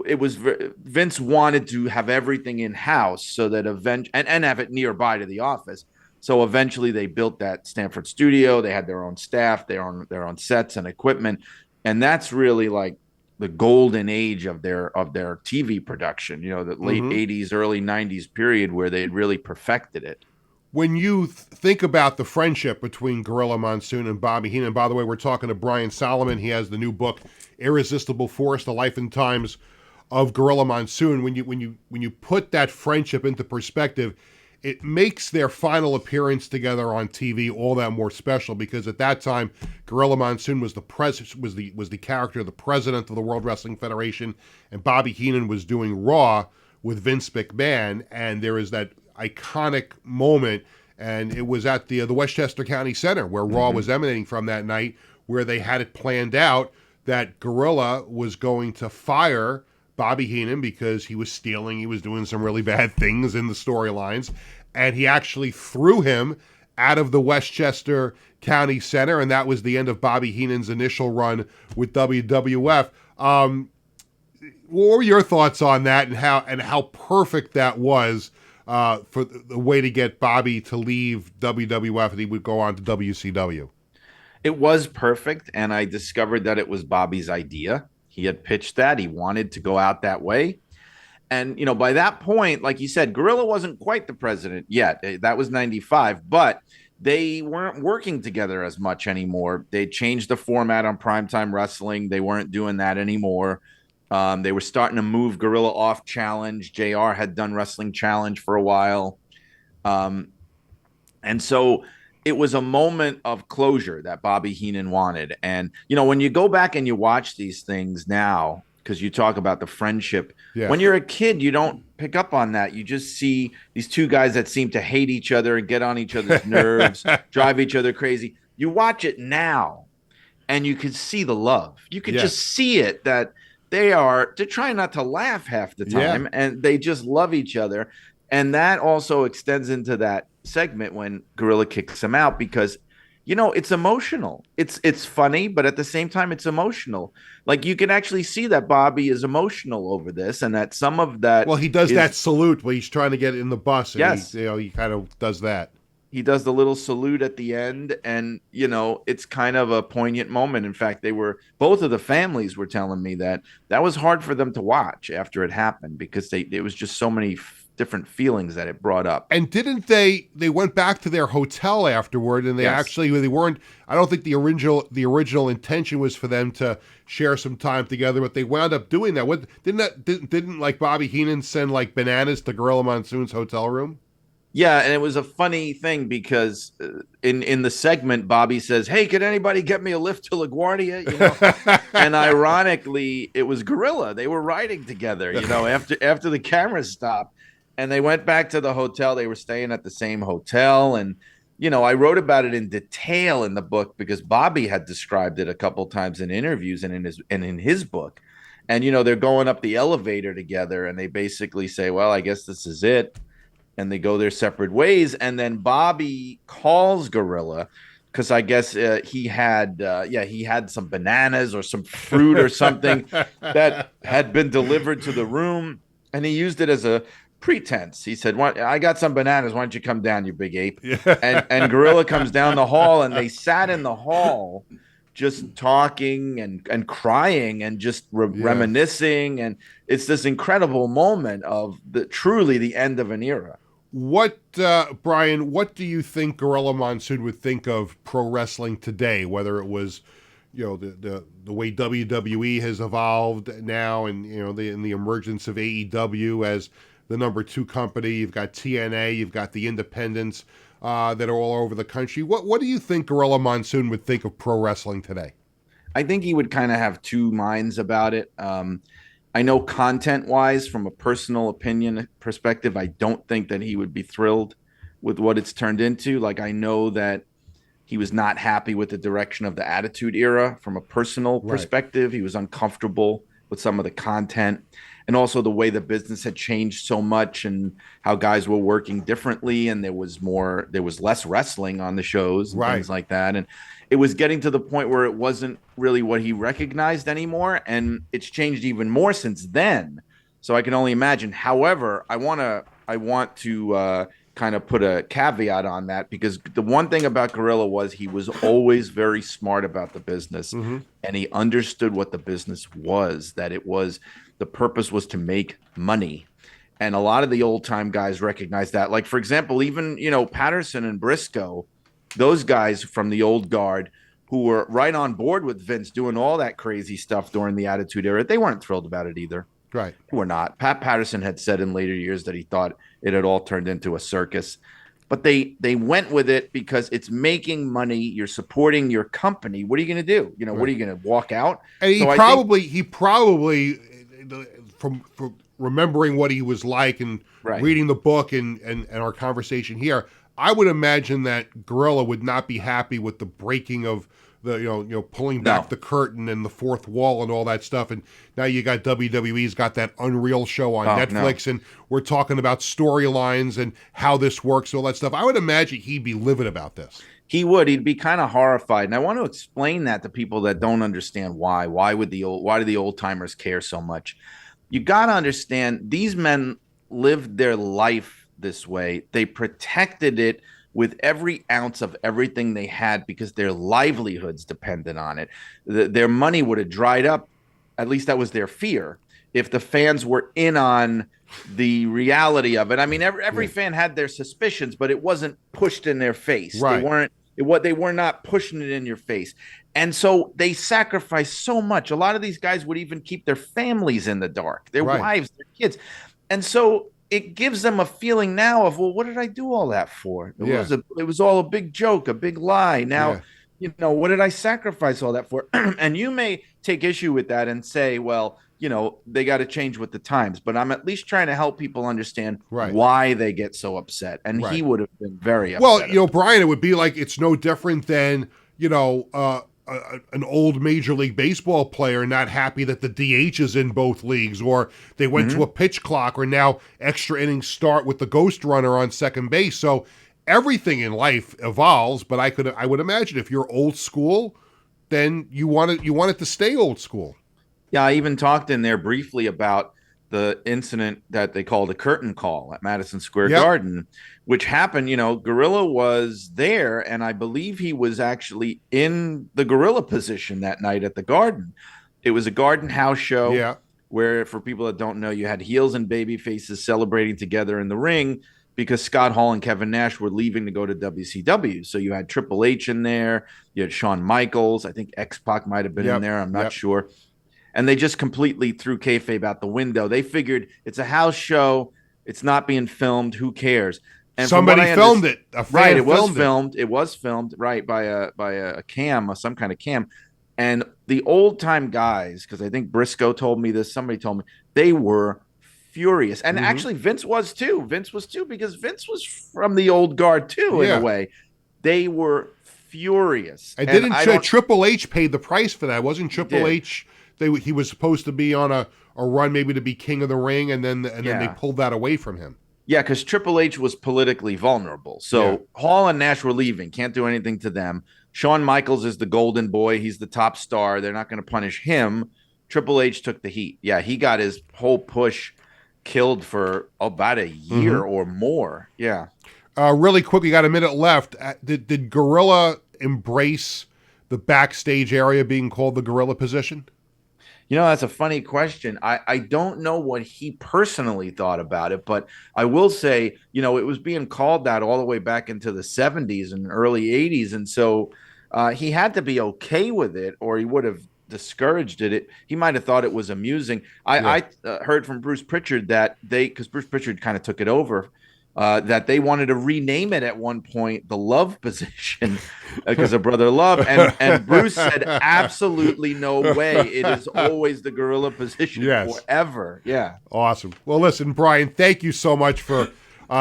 it was Vince wanted to have everything in house so that and have it nearby to the office. So eventually they built that Stanford studio. They had their own staff, their own sets and equipment, and that's really like the golden age of their TV production. The late '80s, early '90s period where they really perfected it. When you think about the friendship between Gorilla Monsoon and Bobby Heenan, by the way, we're talking to Brian Solomon. He has the new book, Irresistible Force: The Life and Times of Gorilla Monsoon. When you put that friendship into perspective, it makes their final appearance together on TV all that more special, because at that time, Gorilla Monsoon was the character, the president of the World Wrestling Federation, and Bobby Heenan was doing Raw with Vince McMahon, and there is that iconic moment, and it was at the Westchester County Center where Raw was emanating from that night, where they had it planned out that Gorilla was going to fire Bobby Heenan because he was stealing, he was doing some really bad things in the storylines, and he actually threw him out of the Westchester County Center, and that was the end of Bobby Heenan's initial run with WWF. What were your thoughts on that, and how perfect that was for the way to get Bobby to leave WWF, and he would go on to WCW? It was perfect, and I discovered that it was Bobby's idea. He had pitched that. He wanted to go out that way. And, by that point, like you said, Gorilla wasn't quite the president yet. That was 95, but they weren't working together as much anymore. They changed the format on Primetime Wrestling. They weren't doing that anymore. They were starting to move Gorilla off Challenge. JR had done Wrestling Challenge for a while. And so it was a moment of closure that Bobby Heenan wanted. And, when you go back and you watch these things now, because you talk about the friendship, when you're a kid, you don't pick up on that. You just see these two guys that seem to hate each other and get on each other's nerves, drive each other crazy. You watch it now and you can see the love. You can just see it, that they're trying not to laugh half the time, and they just love each other. And that also extends into that segment when Gorilla kicks him out, because it's emotional. It's funny, but at the same time it's emotional. Like, you can actually see that Bobby is emotional over this, and that some of that, well, he does that salute when he's trying to get in the bus, and yes, he kind of does that. He does the little salute at the end, and it's kind of a poignant moment. In fact, both of the families were telling me that was hard for them to watch after it happened, because it was just so many different feelings that it brought up. And didn't they went back to their hotel afterward, and they weren't, I don't think the original intention was for them to share some time together, but they wound up doing that. What didn't like Bobby Heenan send like bananas to Gorilla Monsoon's hotel room? Yeah, and it was a funny thing because in the segment, Bobby says, "Hey, can anybody get me a lift to LaGuardia?" And ironically, it was Gorilla. They were riding together, after the cameras stopped, and they went back to the hotel. They were staying at the same hotel, and I wrote about it in detail in the book because Bobby had described it a couple times in interviews and in his book. And they're going up the elevator together, and they basically say, "Well, I guess this is it." And they go their separate ways. And then Bobby calls Gorilla because I guess he had some bananas or some fruit or something that had been delivered to the room, and he used it as a pretense. He said, "I got some bananas. Why don't you come down, you big ape?" And Gorilla comes down the hall, and they sat in the hall just talking and crying and just reminiscing. And it's this incredible moment of truly the end of an era. What, Brian, what do you think Gorilla Monsoon would think of pro wrestling today, whether it was, the way WWE has evolved now, and, the emergence of AEW as the number 2 company? You've got TNA, you've got the independents. that are all over the country. What do you think Gorilla Monsoon would think of pro wrestling today? I think he would kind of have two minds about it. I know content wise, from a personal opinion perspective, I don't think that he would be thrilled with what it's turned into. Like, I know that he was not happy with the direction of the Attitude Era from a personal perspective. He was uncomfortable with some of the content and also the way the business had changed so much and how guys were working differently. And there was less wrestling on the shows and things like that. And it was getting to the point where it wasn't really what he recognized anymore. And it's changed even more since then. So I can only imagine. However, I want to kind of put a caveat on that, because the one thing about Gorilla was he was always very smart about the business, and he understood what the business was, that the purpose was to make money. And a lot of the old time guys recognize that. Like, for example, even, Patterson and Briscoe, those guys from the old guard who were right on board with Vince doing all that crazy stuff during the Attitude Era, they weren't thrilled about it either. Right. We're not. Pat Patterson had said in later years that he thought it had all turned into a circus, but they went with it because it's making money. You're supporting your company. What are you going to do? What are you going to walk out? And he probably from remembering what he was like and reading the book and our conversation here, I would imagine that Gorilla would not be happy with the breaking of the pulling back the curtain and the fourth wall and all that stuff. And now you got WWE's got that Unreal show on Netflix, and we're talking about storylines and how this works, all that stuff. I would imagine he'd be livid about this. He would. He'd be kind of horrified. And I want to explain that to people that don't understand why. Why do the old timers care so much? You got to understand, these men lived their life this way. They protected it with every ounce of everything they had because their livelihoods depended on it. Their money would have dried up. At least that was their fear. If the fans were in on the reality of it. I mean, every fan had their suspicions, but it wasn't pushed in their face. Right. They were not pushing it in your face. And so they sacrificed so much. A lot of these guys would even keep their families in the dark, their wives, their kids. And so it gives them a feeling now of, well, what did I do all that for? It was all a big joke, a big lie. Now, what did I sacrifice all that for? And you may take issue with that and say, well, they got to change with the times. But I'm at least trying to help people understand why they get so upset. And he would have been very upset. Well, Brian, it would be like it's no different than, an old Major League Baseball player not happy that the DH is in both leagues, or they went to a pitch clock, or now extra innings start with the ghost runner on second base. So everything in life evolves, but I would imagine if you're old school, then you want it to stay old school. Yeah, I even talked in there briefly about the incident that they call the curtain call at Madison Square Garden, which happened, Gorilla was there, and I believe he was actually in the Gorilla position that night at the Garden. It was a Garden house show where, for people that don't know, you had heels and baby faces celebrating together in the ring because Scott Hall and Kevin Nash were leaving to go to WCW. So you had Triple H in there, you had Shawn Michaels, I think X-Pac might have been in there, I'm not sure. And they just completely threw kayfabe out the window. They figured it's a house show. It's not being filmed. Who cares? And somebody filmed it. It was filmed. It was filmed by a cam, some kind of cam. And the old time guys, because I think Briscoe told me this. Somebody told me they were furious, and actually Vince was too. Because Vince was from the old guard too, in a way. They were furious. And Triple H paid the price for that? Wasn't Triple H? He was supposed to be on a run maybe to be king of the ring, and then they pulled that away from him. Yeah, because Triple H was politically vulnerable. So Hall and Nash were leaving. Can't do anything to them. Shawn Michaels is the golden boy. He's the top star. They're not going to punish him. Triple H took the heat. Yeah, he got his whole push killed for about a year or more. Yeah. Really quick, we got a minute left. Did Gorilla embrace the backstage area being called the Gorilla position? That's a funny question. I don't know what he personally thought about it, but I will say, it was being called that all the way back into the 70s and early 80s. And so he had to be okay with it, or he would have discouraged it. He might have thought it was amusing. I heard from Bruce Pritchard that because Bruce Pritchard kind of took it over, that they wanted to rename it at one point the Love Position because of Brother Love. And Bruce said, absolutely no way. It is always the gorilla position forever. Yeah. Awesome. Well, listen, Brian, thank you so much for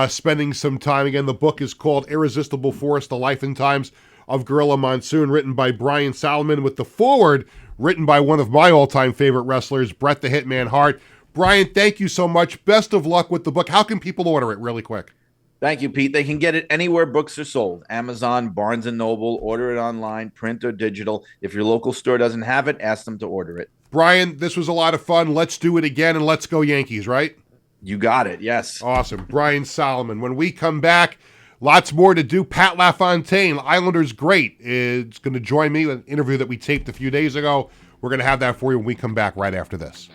spending some time. Again, the book is called Irresistible Force, The Life and Times of Gorilla Monsoon, written by Brian Solomon, with the foreword written by one of my all-time favorite wrestlers, Bret the Hitman Hart. Brian, thank you so much. Best of luck with the book. How can people order it really quick? Thank you, Pete. They can get it anywhere books are sold. Amazon, Barnes & Noble, order it online, print or digital. If your local store doesn't have it, ask them to order it. Brian, this was a lot of fun. Let's do it again, and let's go Yankees, right? You got it, yes. Awesome. Brian Solomon. When we come back, lots more to do. Pat LaFontaine, Islanders great, is going to join me with an interview that we taped a few days ago. We're going to have that for you when we come back right after this.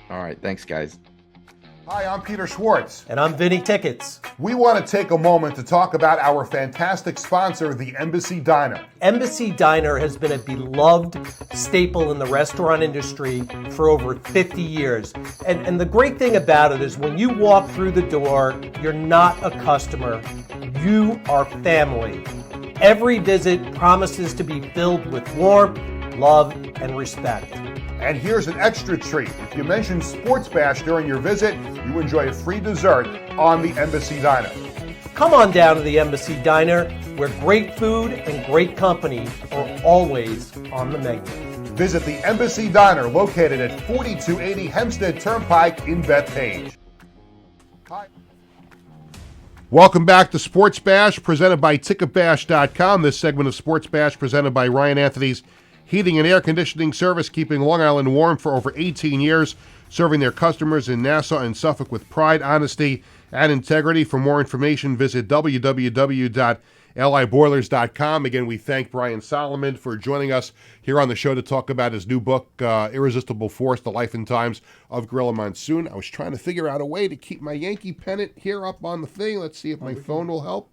All right. Thanks, guys. Hi, I'm Peter Schwartz. And I'm Vinny Tickets. We want to take a moment to talk about our fantastic sponsor, the Embassy Diner. Embassy Diner has been a beloved staple in the restaurant industry for over 50 years. And the great thing about it is when you walk through the door, you're not a customer, you are family. Every visit promises to be filled with warmth, love, and respect. And here's an extra treat. If you mention Sports Bash during your visit, you enjoy a free dessert on the Embassy Diner. Come on down to the Embassy Diner, where great food and great company are always on the menu. Visit the Embassy Diner, located at 4280 Hempstead Turnpike in Bethpage. Hi. Welcome back to Sports Bash, presented by Ticketbash.com. This segment of Sports Bash presented by Ryan Anthony's Heating and Air Conditioning Service, keeping Long Island warm for over 18 years, serving their customers in Nassau and Suffolk with pride, honesty, and integrity. For more information, visit www.liboilers.com. Again, we thank Brian Solomon for joining us here on the show to talk about his new book, Irresistible Force, The Life and Times of Gorilla Monsoon. I was trying to figure out a way to keep my Yankee pennant here up on the thing. Let's see if my phone will help.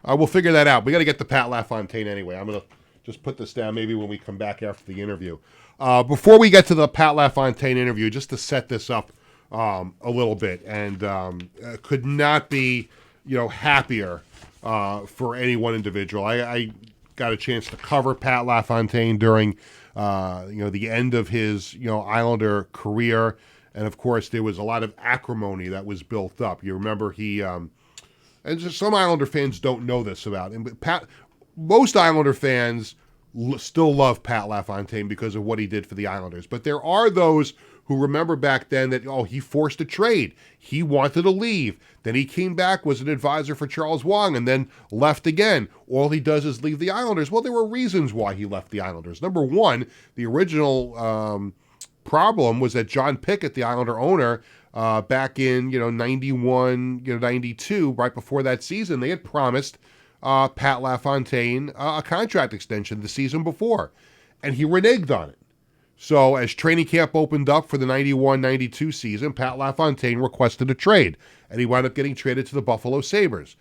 We'll figure that out. We got to get to Pat LaFontaine anyway. I'm going to just put this down maybe when we come back after the interview. Before we get to the Pat LaFontaine interview, just to set this up a little bit, and could not be happier for any one individual. I got a chance to cover Pat LaFontaine during the end of his Islander career, and of course there was a lot of acrimony that was built up. You remember he. And just some Islander fans don't know this about him, but most Islander fans still love Pat LaFontaine because of what he did for the Islanders. But there are those who remember back then that, he forced a trade. He wanted to leave. Then he came back, was an advisor for Charles Wang, and then left again. All he does is leave the Islanders. Well, there were reasons why he left the Islanders. Number one, the original problem was that John Pickett, the Islander owner, back in 91, 92, right before that season, they had promised Pat LaFontaine a contract extension the season before, and he reneged on it. So as training camp opened up for the 91-92 season, Pat LaFontaine requested a trade, and he wound up getting traded to the Buffalo Sabres.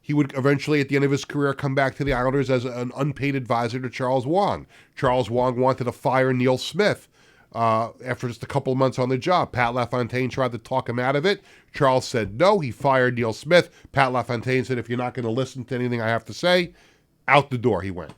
He would eventually, at the end of his career, come back to the Islanders as an unpaid advisor to Charles Wang. Charles Wang wanted to fire Neil Smith after just a couple of months on the job. Pat LaFontaine tried to talk him out of it. Charles said no. He fired Neil Smith. Pat LaFontaine said, if you're not going to listen to anything I have to say, out the door he went.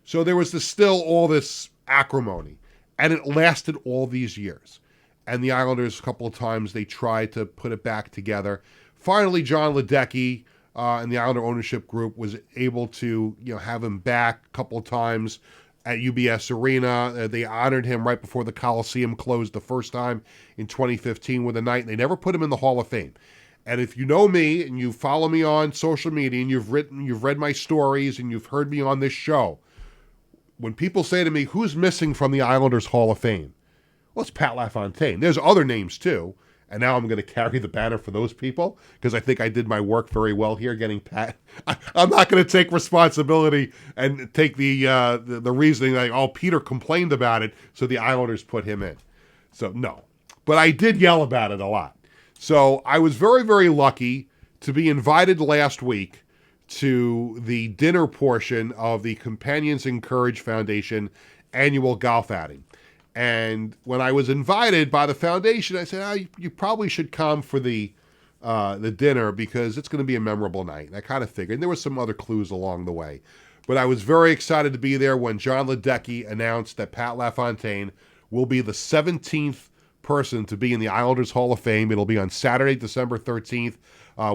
So there was still all this acrimony, and it lasted all these years. And the Islanders, a couple of times, they tried to put it back together. Finally, John Ledecky and the Islander ownership group was able to have him back a couple of times at UBS Arena. They honored him right before the Coliseum closed the first time in 2015 with a night. They never put him in the Hall of Fame. And if you know me and you follow me on social media and you've read my stories and you've heard me on this show, when people say to me, who's missing from the Islanders Hall of Fame? Well, it's Pat LaFontaine. There's other names too. And now I'm going to carry the banner for those people because I think I did my work very well here getting Pat. I'm not going to take responsibility and take the reasoning like, Peter complained about it, so the Islanders put him in. So, no. But I did yell about it a lot. So I was very, very lucky to be invited last week to the dinner portion of the Companions in Courage Foundation annual golf outing. And when I was invited by the foundation, I said, you probably should come for the dinner because it's going to be a memorable night. And I kind of figured. And there were some other clues along the way. But I was very excited to be there when John Ledecky announced that Pat LaFontaine will be the 17th person to be in the Islanders Hall of Fame. It'll be on Saturday, December 13th,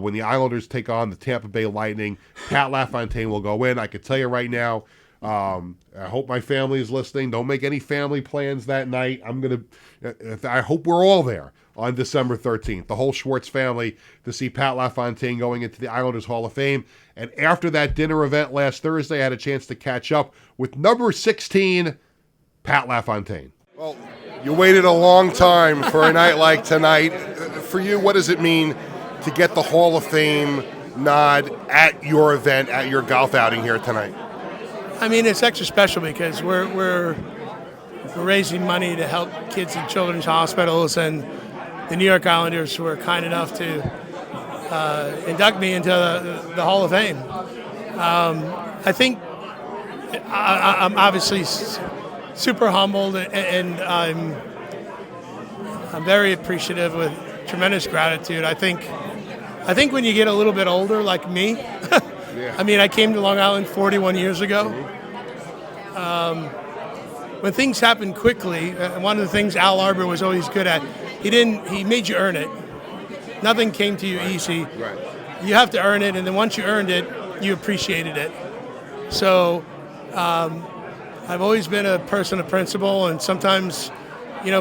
when the Islanders take on the Tampa Bay Lightning. Pat LaFontaine will go in. I can tell you right now, I hope my family is listening. Don't make any family plans that night. I hope we're all there on December 13th, the whole Schwartz family, to see Pat LaFontaine going into the Islanders Hall of Fame. And after that dinner event last Thursday, I had a chance to catch up with number 16, Pat LaFontaine. Well, you waited a long time for a night like tonight. For you, what does it mean to get the Hall of Fame nod at your event, at your golf outing here tonight? I mean, it's extra special because we're raising money to help kids in children's hospitals, and the New York Islanders were kind enough to induct me into the Hall of Fame. I think I'm obviously super humbled, and I'm very appreciative with tremendous gratitude. I think when you get a little bit older, like me, I mean, I came to Long Island 41 years ago. When things happen quickly, one of the things Al Arbor was always good at, he made you earn it. Nothing came to you easy. Right. You have to earn it, and then once you earned it, you appreciated it. So I've always been a person of principle, and sometimes,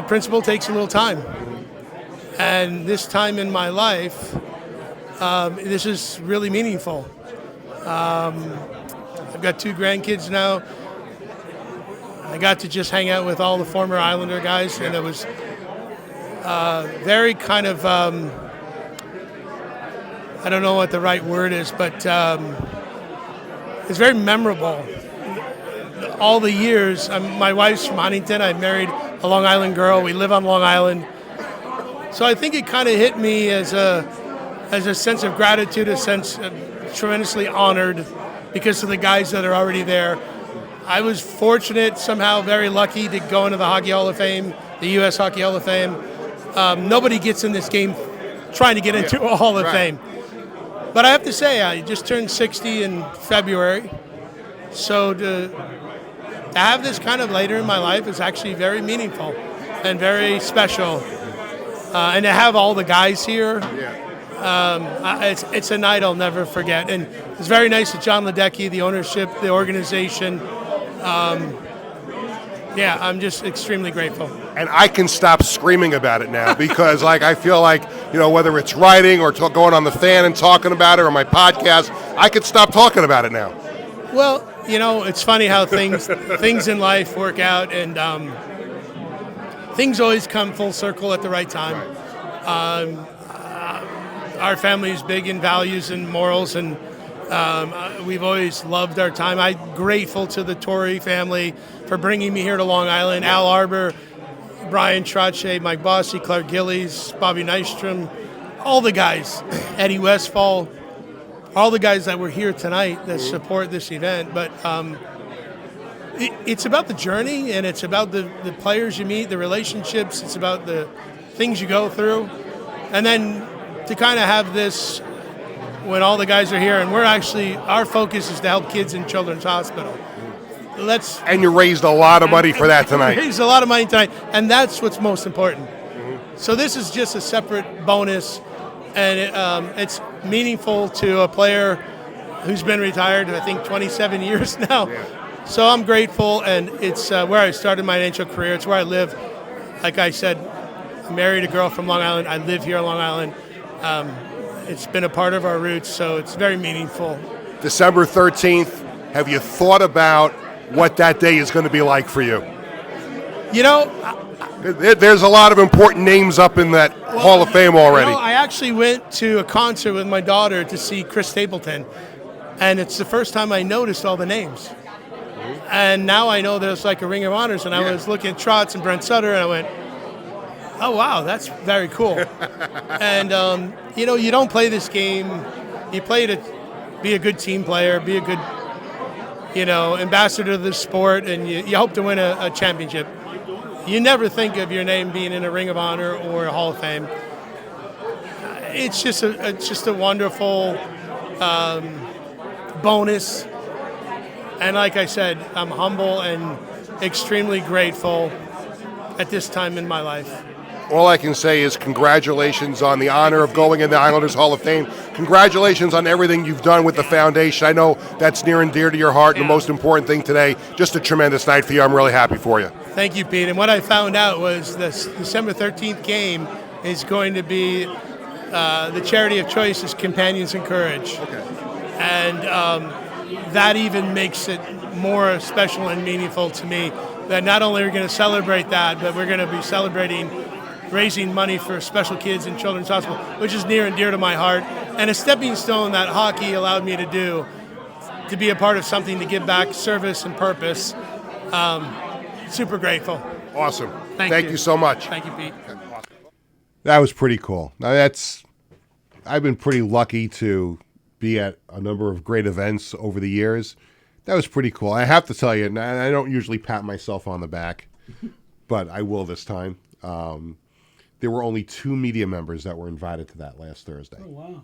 principle takes a little time. And this time in my life, this is really meaningful. I've got 2 grandkids now. I got to just hang out with all the former Islander guys, and it was very kind of, I don't know what the right word is, but it's very memorable. All the years, my wife's from Huntington. I married a Long Island girl. We live on Long Island. So I think it kind of hit me as a sense of gratitude, a sense of tremendously honored because of the guys that are already there. I was fortunate, somehow very lucky, to go into the Hockey Hall of Fame, the U.S. Hockey Hall of Fame. Nobody gets in this game trying to get into a Hall of Fame. But I have to say, I just turned 60 in February. So to have this kind of later in my life is actually very meaningful and very special. And to have all the guys here, it's a night I'll never forget. And it's very nice that John Ledecky, the ownership, the organization, I'm just extremely grateful. And I can stop screaming about it now because, I feel like, whether it's writing or going on the fan and talking about it or my podcast, I could stop talking about it now. Well, it's funny how things in life work out, and things always come full circle at the right time. Our family is big in values and morals, and we've always loved our time. I'm grateful to the Torrey family for bringing me here to Long Island. Al Arbor, Brian Trotche, Mike Bossy, Clark Gillies, Bobby Nystrom, all the guys, Eddie Westfall, all the guys that were here tonight that support this event. But it's about the journey, and it's about the players you meet, the relationships. It's about the things you go through. And then to kind of have this when all the guys are here, and our focus is to help kids in Children's Hospital. And you raised a lot of money for that tonight. Raised a lot of money tonight, and that's what's most important. So this is just a separate bonus, and it's meaningful to a player who's been retired, I think, 27 years now. Yeah. So I'm grateful, and it's where I started my NHL career. It's where I live. Like I said, I married a girl from Long Island. I live here on Long Island. It's been a part of our roots, so it's very meaningful. December 13th, have you thought about what that day is going to be like for you? There's a lot of important names up in that Hall of Fame already. I actually went to a concert with my daughter to see Chris Stapleton, and it's the first time I noticed all the names. And now I know there's like a Ring of Honors, and I was looking at Trotz and Brent Sutter, and I went, oh, wow, that's very cool. And, you don't play this game. You play to be a good team player, be a good, ambassador of the sport, and you hope to win a championship. you never think of your name being in a Ring of Honor or a Hall of Fame. It's just a wonderful bonus. And like I said, I'm humble and extremely grateful at this time in my life. All I can say is congratulations on the honor of going in the Islanders Hall of Fame. Congratulations on everything you've done with the foundation. I know that's near and dear to your heart, and the most important thing today. Just a tremendous night for you. I'm really happy for you. Thank you, Pete. And what I found out was this December 13th game is going to be the charity of choice is Companions in Courage. Okay. And that even makes it more special and meaningful to me, that not only are we going to celebrate that, but we're going to be celebrating raising money for special kids in Children's Hospital, which is near and dear to my heart, and a stepping stone that hockey allowed me to do, to be a part of something to give back service and purpose. Super grateful. Awesome. Thank you so much. Thank you, Pete. That was pretty cool. Now I've been pretty lucky to be at a number of great events over the years. That was pretty cool. I have to tell you, and I don't usually pat myself on the back, but I will this time. There were only 2 media members that were invited to that last Thursday. Oh,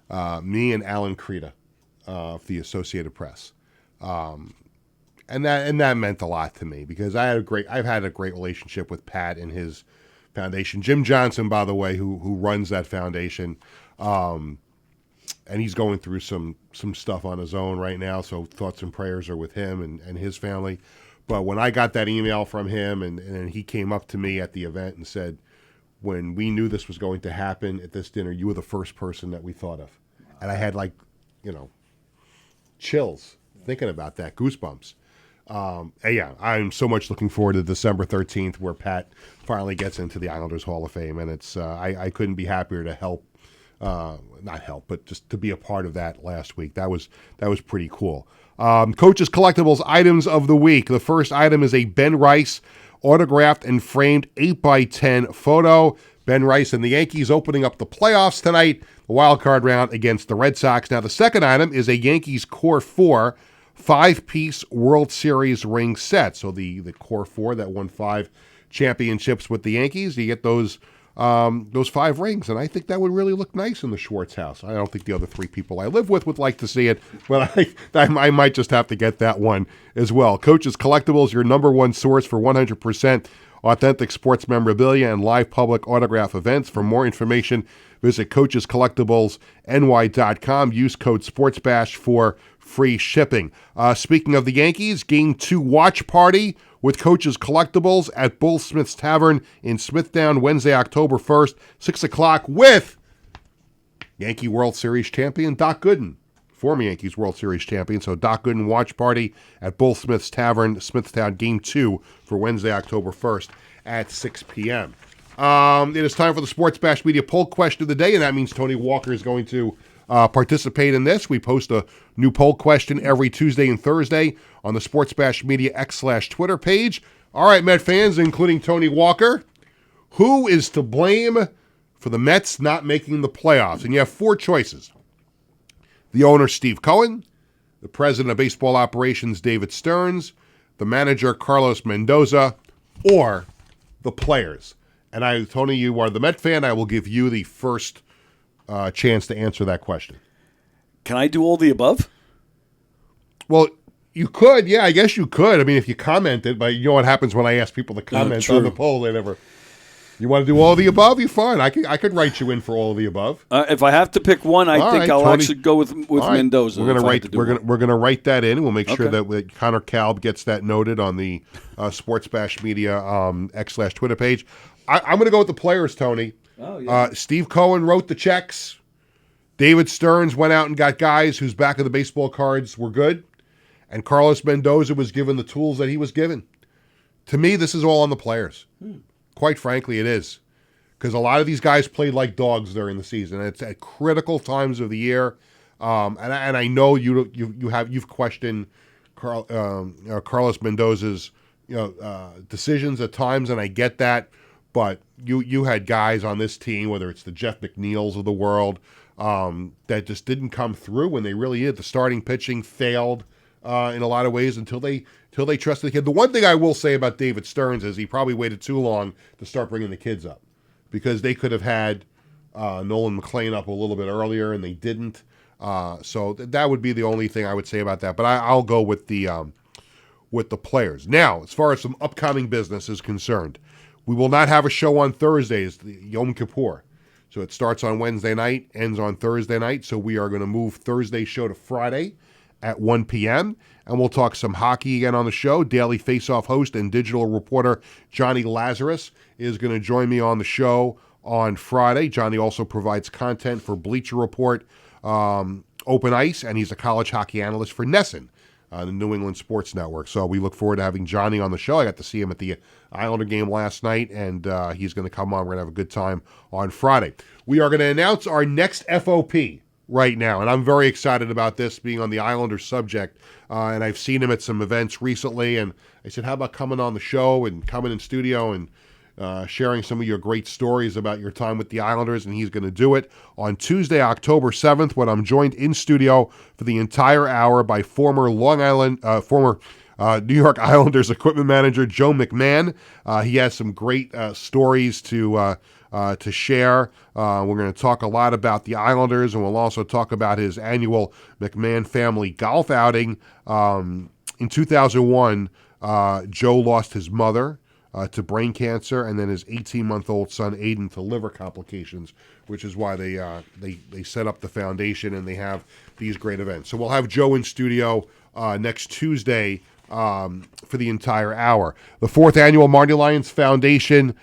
wow. Me and Alan Krita of the Associated Press. And that meant a lot to me because I've had a great relationship with Pat and his foundation. Jim Johnson, by the way, who runs that foundation, and he's going through some stuff on his own right now, so thoughts and prayers are with him and his family. But when I got that email from him and he came up to me at the event and said, when we knew this was going to happen at this dinner, you were the first person that we thought of. And I had chills thinking about that, goosebumps. Yeah, I'm so much looking forward to December 13th where Pat finally gets into the Islanders Hall of Fame. And it's I couldn't be happier to help, not help, but just to be a part of that last week. That was pretty cool. Coach's Collectibles items of the week. The first item is a Ben Rice autographed and framed 8x10 photo. Ben Rice and the Yankees opening up the playoffs tonight, the wild card round against the Red Sox. Now, the second item is a Yankees Core 4 5-piece World Series ring set. So the Core 4 that won 5 championships with the Yankees, you get those 5 rings, and I think that would really look nice in the Schwartz house. I don't think the other 3 people I live with would like to see it, but I might just have to get that one as well. Coach's Collectibles, your number one source for 100% authentic sports memorabilia and live public autograph events. For more information, visit coachescollectiblesny.com. Use code SportsBash for free shipping. Speaking of the Yankees, Game 2 watch party with Coach's Collectibles at Bull Smith's Tavern in Smithtown, Wednesday, October 1st, 6 o'clock, with Yankee World Series champion Doc Gooden, former Yankees World Series champion. So Doc Gooden watch party at Bull Smith's Tavern, Smithtown, Game 2 for Wednesday, October 1st at 6 p.m. It is time for the Sports Bash Media poll question of the day, and that means Tony Walker is going to participate in this. We post a new poll question every Tuesday and Thursday on the Sports Bash Media X/Twitter page. All right, Met fans, including Tony Walker, who is to blame for the Mets not making the playoffs? And you have 4 choices. The owner, Steve Cohen, the president of baseball operations, David Stearns, the manager, Carlos Mendoza, or the players. And Tony, you are the Met fan. I will give you the first chance to answer that question. Can I do all the above? Well, you could. Yeah, I guess you could. I mean, if you commented, but you know what happens when I ask people to comment on the poll, they never. You want to do all the above? You're fine. I could write you in for all of the above. If I have to pick one, I think I'll Tony, actually go with Mendoza. We're gonna write that in. We'll make sure that Connor Kalb gets that noted on the Sports Bash Media X/Twitter page. I'm gonna go with the players, Tony. Oh, yeah. Steve Cohen wrote the checks. David Stearns went out and got guys whose back of the baseball cards were good, and Carlos Mendoza was given the tools that he was given. To me, this is all on the players. Quite frankly, it is, because a lot of these guys played like dogs during the season. It's at critical times of the year, and I know you've questioned Carlos Mendoza's decisions at times, and I get that. But you had guys on this team, whether it's the Jeff McNeils of the world, that just didn't come through when they really did. The starting pitching failed. in a lot of ways until they trusted the kid. The one thing I will say about David Stearns is he probably waited too long to start bringing the kids up, because they could have had Nolan McLean up a little bit earlier, and they didn't. So that would be the only thing I would say about that. But I'll go with the players. Now, as far as some upcoming business is concerned, we will not have a show on Thursdays, the Yom Kippur. So it starts on Wednesday night, ends on Thursday night. So we are going to move Thursday's show to Friday at 1 p.m. And we'll talk some hockey again on the show. Daily Faceoff host and digital reporter Johnny Lazarus is going to join me on the show on Friday. Johnny also provides content for Bleacher Report, Open Ice, and he's a college hockey analyst for Nesson, the New England Sports Network. So we look forward to having Johnny on the show. I got to see him at the Islander game last night, and he's going to come on. We're going to have a good time on Friday. We are going to announce our next FOP right now, and I'm very excited about this, being on the Islanders subject, and I've seen him at some events recently, and I said, how about coming on the show and coming in studio and sharing some of your great stories about your time with the Islanders, and he's going to do it on Tuesday, October 7th, when I'm joined in studio for the entire hour by former New York Islanders equipment manager Joe McMahon. He has some great stories to share. We're going to talk a lot about the Islanders, and we'll also talk about his annual McMahon family golf outing. In 2001, Joe lost his mother to brain cancer, and then his 18-month-old son Aiden to liver complications, which is why they set up the foundation and they have these great events. So we'll have Joe in studio next Tuesday for the entire hour. The 4th annual Marty Lyons Foundation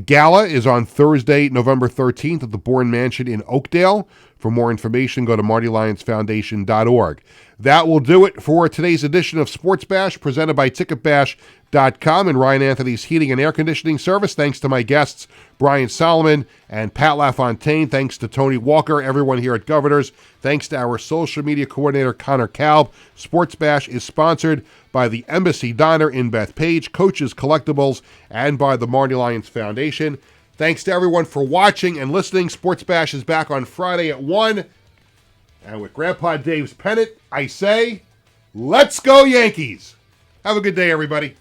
Gala is on Thursday, November 13th at the Bourne Mansion in Oakdale. For more information, go to martylionsfoundation.org. That will do it for today's edition of Sports Bash, presented by TicketBash.com and Ryan Anthony's Heating and Air Conditioning Service. Thanks to my guests, Brian Solomon and Pat LaFontaine. Thanks to Tony Walker, everyone here at Governors. Thanks to our social media coordinator, Connor Kalb. Sports Bash is sponsored by the Embassy Diner in Bethpage, Coaches Collectibles, and by the Marty Lyons Foundation. Thanks to everyone for watching and listening. Sports Bash is back on Friday at 1. And with Grandpa Dave's pennant, I say, let's go Yankees. Have a good day, everybody.